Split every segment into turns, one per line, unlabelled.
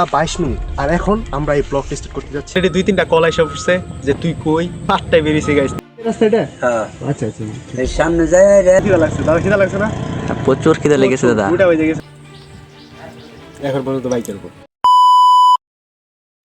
22 minute আর এখন আমরা এই ব্লগ টেস্ট করতে যাচ্ছি। এটা 2-3টা কল এসে পড়ছে যে তুই কই, 5টায় বেরিয়েছে গাইস। রাস্তাটা হ্যাঁ আচ্ছা আচ্ছা এই সামনে যায় রে। খিদা লাগছে দাদা, খিদা লাগছে না?
প্রচুর খিদা লেগেছে দাদা।
ওটা হয়ে গেছে এখন পর্যন্ত বাইক চালাবো।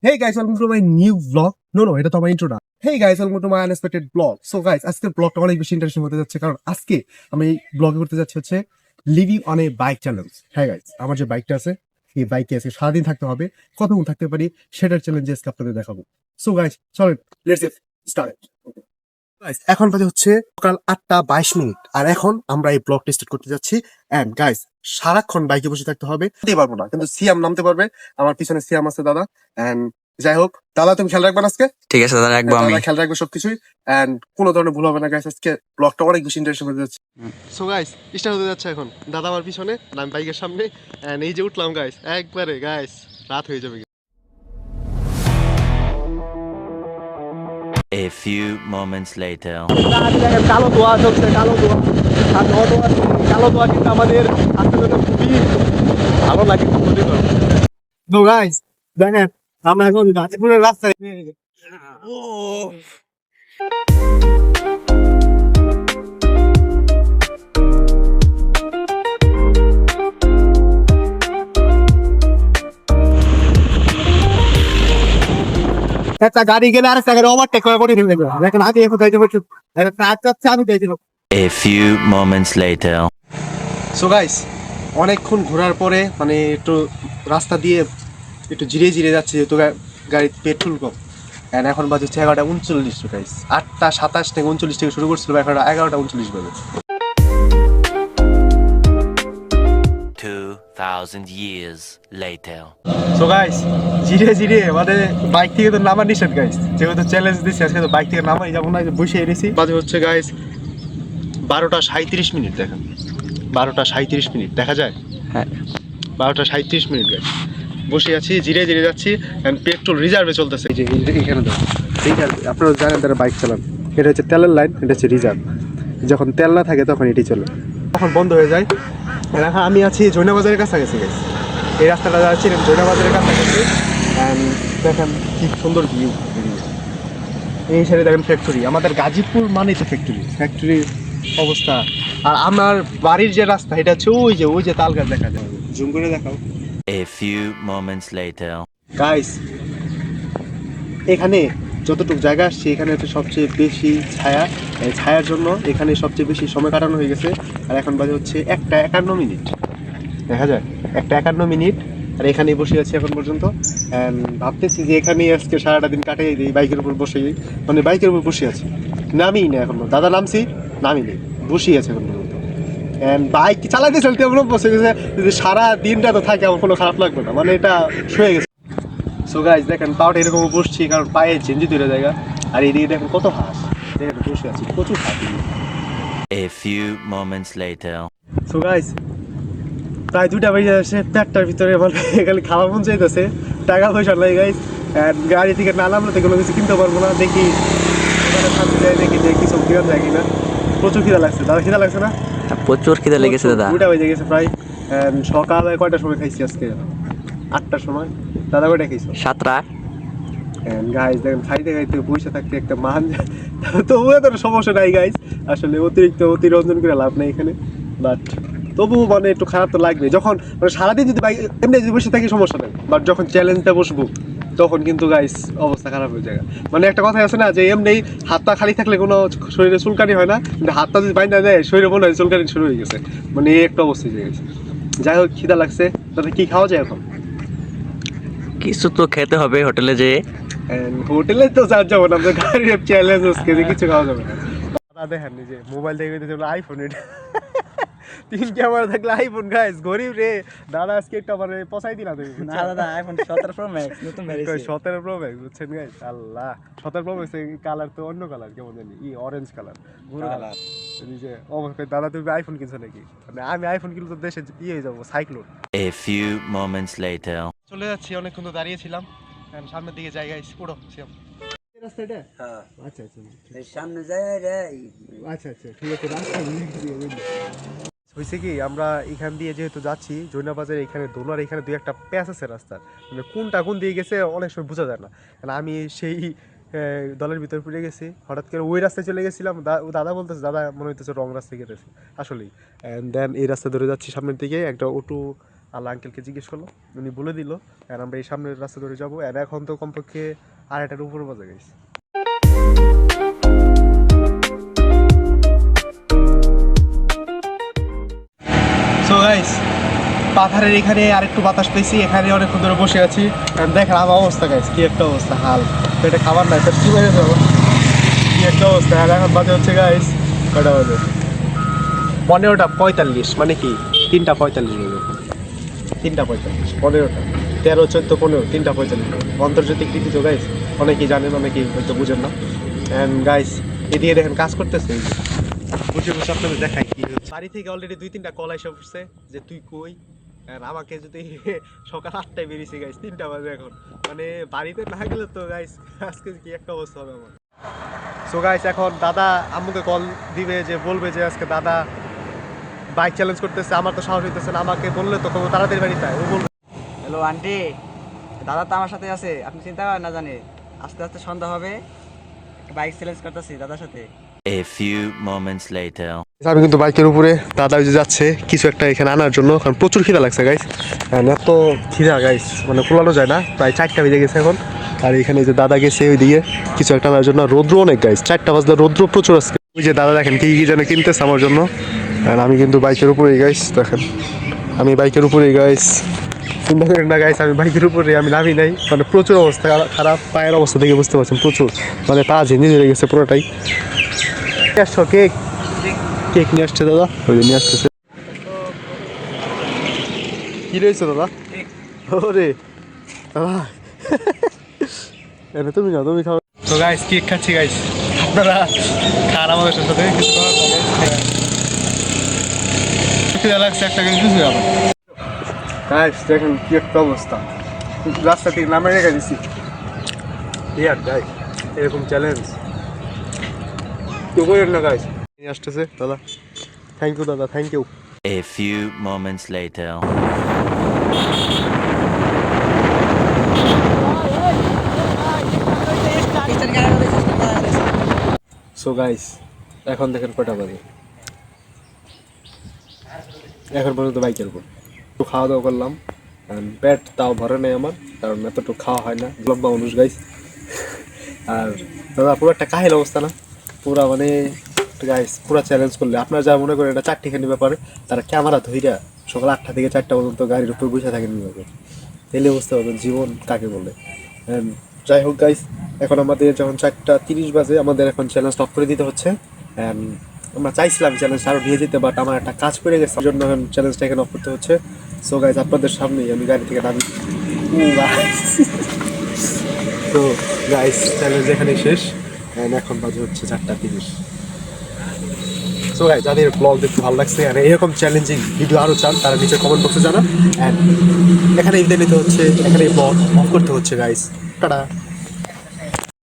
Hey guys, welcome to my new vlog. No, এটা তো আমার ইন্ট্রো না। Hey guys, welcome to my unexpected vlog. So guys, আজকের ব্লগটা অনেক বেশি ইন্টারেস্টিং হতে যাচ্ছে কারণ আজকে আমি এই ব্লগে করতে যাচ্ছি হচ্ছে living on a bike challenge. হ্যাঁ গাইস, আমার যে বাইকটা আছে এই বাইকে আজকে সারাদিন থাকতে হবে, কতক্ষণ থাকতে পারি সেটার চ্যালেঞ্জ আজকে আপনাদের দেখাবো। সো গাইস চলেন লেটস গেট স্টার্টেড। গাইস এখন বাজে হচ্ছে সকাল 8:22 আর এখন আমরা এই ব্লগ টেস্ট করতে যাচ্ছি। এন্ড গাইস সারাক্ষণ বাইকে বসে থাকতে হবে, পারবো না, কিন্তু সিয়াম নামতে পারবে। আমার পিছনে সিয়াম আছে দাদা। এন্ড যাই হোক দাদা, তুমি খেয়াল রাখবে না আজকে?
ঠিক আছে দাদা, রাখবো আমি।
খেয়াল রাখবে সবকিছুই। এন্ড কোনো ধরনের ভুল হবে না গাইস, আজকে ব্লগটা অনেক বেশি ইন্টারেস্টিং হতে যাচ্ছে। সো গাইস স্টার্ট হতে যাচ্ছে এখন। দাদা আমার পিছনে, আমি বাইকের সামনে। এন্ড এই যে উঠলাম গাইস, একবারে গাইস রাত হয়ে যাবে।
A few moments later.
কালো ধোয়া চলছে, কালো ধোয়া আর কালো ধোয়া কিন্তু আমাদের আসতে খুবই ভালো লাগে। তো গাইস দেখেন আমরা এখন গাজীপুরের রাস্তায়। একটা গাড়ি গেলে আরেকটা গাড়ি ওভারটেক করে পড়ে নেবে। দেখেন আগে এখন যাইতে হচ্ছে, আমি যাইছিলাম।
A few moments later.
So guys অনেকক্ষণ ঘোরার পরে মানে একটু রাস্তা দিয়ে একটু ধীরে ধীরে যাচ্ছে, যেহেতু গাড়ির পেট্রোল কম। এন্ড এখন বাজে হচ্ছে 11:39 গাইস। 8:27 থেকে 39 থেকে শুরু করছিল, এখন 11:39 বাজে।
2000 years later.
সো গাইস ধীরে ধীরে মানে বাইক থেকে তো নামার নিষেধ গাইস, যেহেতু চ্যালেঞ্জ দিচ্ছে আজকে তো বাইক থেকে নামাই যাবো না, বসে এনেছি। বাজে হচ্ছে গাইস 12:37 দেখেন 12:37 দেখা যায়।
হ্যাঁ
12:37 গাইস বসে আছি, ধীরে ধীরে যাচ্ছি। এন্ড পেট্রোল রিজার্ভে চলতেছে। এই যে এখানে দাও রিজার্ভ, আপনারা জানেন তারা বাইক চালান, এটা হচ্ছে তেলের লাইন, এটা হচ্ছে রিজার্ভ। যখন তেল না থাকে তখন এটি চলে, তখন বন্ধ হয়ে যায়। এখন আমি আছি জৈনাবাজারের কাছাকাছি গাইস। এই রাস্তাটা যাচ্ছি জৈনাবাজারের কাছাকাছি। অ্যান্ড দেখেন কি সুন্দর ভিউ। এই সাইডে দেখেন ফ্যাক্টরি, আমাদের গাজীপুর মানেই তো ফ্যাক্টরির অবস্থা। আর আমার বাড়ির যে রাস্তা এটা হচ্ছে ওই যে তাল গাছ দেখা যায়, জুম করে দেখাও।
A few moments later.
Guys এখানে যতটুকু জায়গা আসছে এখানে হচ্ছে সবচেয়ে বেশি ছায়া, এই ছায়ার জন্য এখানে সবচেয়ে বেশি সময় কাটানো হয়ে গেছে। আর এখন বাজে হচ্ছে 1:51 দেখা যায়, 1:51 আর এখানে বসে আছি এখন পর্যন্ত। ভাবতেছি যে এখানেই আজকে সারাটা দিন কাটিয়ে দিই, বাইকের উপর বসে, মানে বাইকের উপর বসে আছি, নামি না এখন। দাদা নামছি, নামি নেই, বসে আছে এখন পর্যন্ত। বাইক চালাইতে চালাতে এমন বসে গেছে যদি সারা দিনটা তো থাকে আমার কোনো খারাপ লাগবে না, মানে এটা শুয়ে গেছে। সো গাইস দেখেন পাওটা এরকম বসছি কারণ পায়ে চেঞ্জি তৈরি জায়গা। আর এদিকে দেখেন কত হাঁস, দেখেন বসে আছি, প্রচুর হাঁস।
A few moments later.
So guys প্রায় 2টা বেজে আসে, পেটটার ভিতরে মানে খালি খাওয়া মন চাইতেছে, টাকা পয়সা নাই গাইস। গাড়ি থেকে না নামলে তো কোনো কিছু কিনতে পারবো না। দেখি সামনে যাই, দেখি যে কিছু কিনা যায় কিনা। প্রচুর খিদা লাগছে দাদা, খিদা লাগছে না?
প্রচুর খিদা লেগেছে দাদা।
2টা বেজে গেছে প্রায়। সকালে কয়টার সময় খাইছি আজকে? 8টার সময়। দাদা কয়টা খাইছো?
7টা।
গাইস দেখেন খাইতে খাইতে বসে থাকতে একটা মান, তবুও এত সমস্যা নাই গাইস। আসলে অতিরঞ্জন করে লাভ নাই এখানে, বাট তবু মানে একটু খারাপ তো লাগবে। যখন মানে সারাদিন যদি বাইক এমনি যদি বসে থাকি সমস্যা নেই, বাট যখন চ্যালেঞ্জটা বসবো তখন কিন্তু গাইস অবস্থা খারাপ হয়ে যায়। মানে একটা কথা আছে না যে এমনি হাতটা খালি থাকলে কোনো শরীরে চুলকানি হয় না, কিন্তু হাতটা যদি বাইন্দা দেয় শরীরে মনে হয় চুলকানি শুরু হয়ে গেছে, মানে এই একটা অবস্থা হয়ে গেছে। যাই হোক খিদা লাগছে, তাহলে কি খাওয়া যায় এখন?
কিছু তো খেতে হবে হোটেলে যেয়ে।
হোটেলে তো যাবো না, আমাদের গাড়ির চ্যালেঞ্জ আজকে যে কিছু খাওয়া যাবে না। দাদা দেখেন নিজে মোবাইল দেখে আইফোন, এটা 3 ক্যামেরা থাকলে আইফোন গাইস, গরিব রে। দাদা আজকে একটা মানে পচাই দিলা তুমি।
না দাদা আইফোন 17 প্রো ম্যাক্স নতুন বেরিয়েছে।
17 প্রো ম্যাক্স বুঝছেন গাইস? আল্লাহ 17 প্রো ম্যাক্স কালার তো অন্য কালার, কেমন জানি অরেঞ্জ কালার,
গুরু কালার।
নিজে অবশ্যই দাদা তুমি আইফোন কিনছো নাকি? মানে আমি আইফোন কিনলে তো দেশে হয়ে যাবো cyclone.
A few moments later.
চলে যাচ্ছি, অনেকক্ষণ তো দাঁড়িয়েছিলাম। সামনের দিকে যাই গাইস, পুরো রাস্তাটা হ্যাঁ আচ্ছা আচ্ছা
এই সামনে যায় রে।
আচ্ছা আচ্ছা ঠিক আছে, রাস্তা হয়েছে কি আমরা এখান দিয়ে যেহেতু যাচ্ছি জৈনাবাজারে, এখানে দোলার এখানে দুই একটা প্যাচ আছে রাস্তার, মানে কোনটা কোন দিয়ে গেছে অনেক সময় বোঝা যায় না। কারণ আমি সেই দলের ভিতরে পড়ে গেছি, হঠাৎ করে ওই রাস্তায় চলে গেছিলাম, দাদা বলতেছে, দাদা মনে হইতেছে রং রাস্তায় গেতেছে আসলেই। অ্যান্ড দেন এই রাস্তা ধরে যাচ্ছি সামনের দিকে, একটা অটো আল্লাহ আঙ্কেলকে জিজ্ঞেস করলো, উনি বলে দিল, আর আমরা এই সামনের রাস্তা ধরে যাবো। আর এখন তো কমপক্ষে 2:30টার উপরে বাজে গেছে। সো গাইস, পাথারের এখানে আরেকটু বাতাস পেয়েছি, এখানে অনেকক্ষণ ধরে বসে আছি। দেখেন আমার অবস্থা গাইস, কি একটা অবস্থা, হাল তো এটা খাবার নাই, কি হয়ে যাবো, কি একটা অবস্থা। আর এখন বাজে হচ্ছে গাইস কয়টা বাজে, 15:45, মানে কি 3:45 বাজে, 3:45, 15টা 13, 14, 15, 3:45। আন্তর্জাতিক রীতি তো গাইস, অনেকেই জানেন, অনেকেই হয়তো বুঝেন না। অ্যান্ড গাইস এদিকে দেখেন কাজ করতেছে, বসে বসে আপনাদের দেখাই কি হচ্ছে। বাড়ি থেকে অলরেডি 2-3টা কল এসে পড়ছে যে তুই কই, আর আমাকে যদি সকাল 8টায় বেরিয়েছি গাইস, 3টা বাজে এখন, মানে বাড়িতে না গেলে তো গাইস আজকে কি একটা অবস্থা হবে আমার। সো গাইস এখন দাদা আম্মুকে কল দিবে, যে বলবে যে আজকে দাদা বাইক চ্যালেঞ্জ করতেছে, আমার তো সাহস হইতেছে না, আমাকে বললে তো কোনো তাড়াতাড়ি বাড়িতে ও বলবে।
হ্যালো আন্টি, দাদা তো আমার সাথে আছে, আপনি চিন্তা করেন না, জানি আস্তে আস্তে সন্ধ্যা হবে, বাইক চ্যালেঞ্জ করতেছি দাদার সাথে।
A few moments later.
আমি কিন্তু বাইকের উপরে, দাদা ওই যে যাচ্ছে কিছু একটা এখানে আনার জন্য, কারণ প্রচুর খিদা লাগছে গাইস, এত খিদা গাইস মানে কুলানো যায় না। প্রায় 4টা বেজে গেছে এখন, আর এখানে যে দাদা গেছে ওই দিকে কিছু একটা আনার জন্য। রৌদ্র অনেক গাইস, 4টা বাজলে রৌদ্র প্রচুর আজকে। ওই যে দাদা দেখেন কি কি যেন কিনতেছে আমার জন্য, আর আমি কিন্তু বাইকের উপরেই গাইস, দেখেন আমি বাইকের উপরেই গাইস, চিন্তা করেন না গাইস, আমি বাইকের উপরে, আমি নামি নাই, মানে প্রচুর অবস্থা খারাপ, পায়ের অবস্থা দেখে বুঝতে পারছেন, প্রচুর মানে পা ঝিঞ্জি ধরে গেছে পুরোটাই। আসছো কেক, কেক নিয়ে আসছে দাদা, ওই নিয়ে আসতেছে। কি রয়েছে দাদা? ওরে দাদা এনে তুমি না, তুমি খাও। তো গাইস কেক খাচ্ছি গাইস, আপনারা খান আমাদের সাথে, কিছু করার নাই। লাগছে একটা কিছু আমার গাইস, দেখেন কি একটা অবস্থা, রাস্তা থেকে নামে রেখে দিচ্ছি। ইয়ার গাইস এরকম চ্যালেঞ্জ কেউ করেন না গাইস। নিয়ে আসতেছে দাদা, থ্যাংক ইউ দাদা, thank you.
A few moments later.
So guys এখন দেখেন কয়টা বাজে, এখন পর্যন্ত বাইকের উপর একটু খাওয়া দাওয়া করলাম, পেট তাও ভরে নেই আমার, কারণ এতটুকু খাওয়া হয় না, লম্বা মানুষ গাইস। আর দাদা পুরো একটা কাহিল অবস্থা না, পুরা মানে গাইস পুরা চ্যালেঞ্জ করলে আপনারা যা মনে করেন এটা চারটিখানি ব্যাপারে, তারা ক্যামেরা ধইরা সকাল 8টা থেকে 4টা পর্যন্ত গাড়ির উপর বসে থাকেন নিবে, তাহলে বুঝতে পারবেন জীবন কাকে বলে। যাই হোক গাইস, এখন আমাদের যখন 4:30 বাজে, আমাদের এখন চ্যালেঞ্জ অফ করে দিতে হচ্ছে। আমরা চাইছিলাম চ্যালেঞ্জ আরও দিয়ে যেতে, বাট আমার একটা কাজ করে গেছে, জন্য এখন চ্যালেঞ্জটা এখানে অফ করতে হচ্ছে। সো গাইস আপনাদের সামনেই আমি গাড়ি থেকে নামি। তো গাইস চ্যালেঞ্জ এখানে শেষ, এখন বাজে হচ্ছে 4:30। সো গাইস যাদের ব্লগ দেখতে ভালো লাগছে আর এরকম চ্যালেঞ্জিং ভিডিও আরও চান, তারা নিচে কমেন্ট বক্সে জানান। অ্যান্ড এখানে বিদায় নিতে হচ্ছে, এখানে ব্লগ অফ করতে হচ্ছে গাইস, টাটা।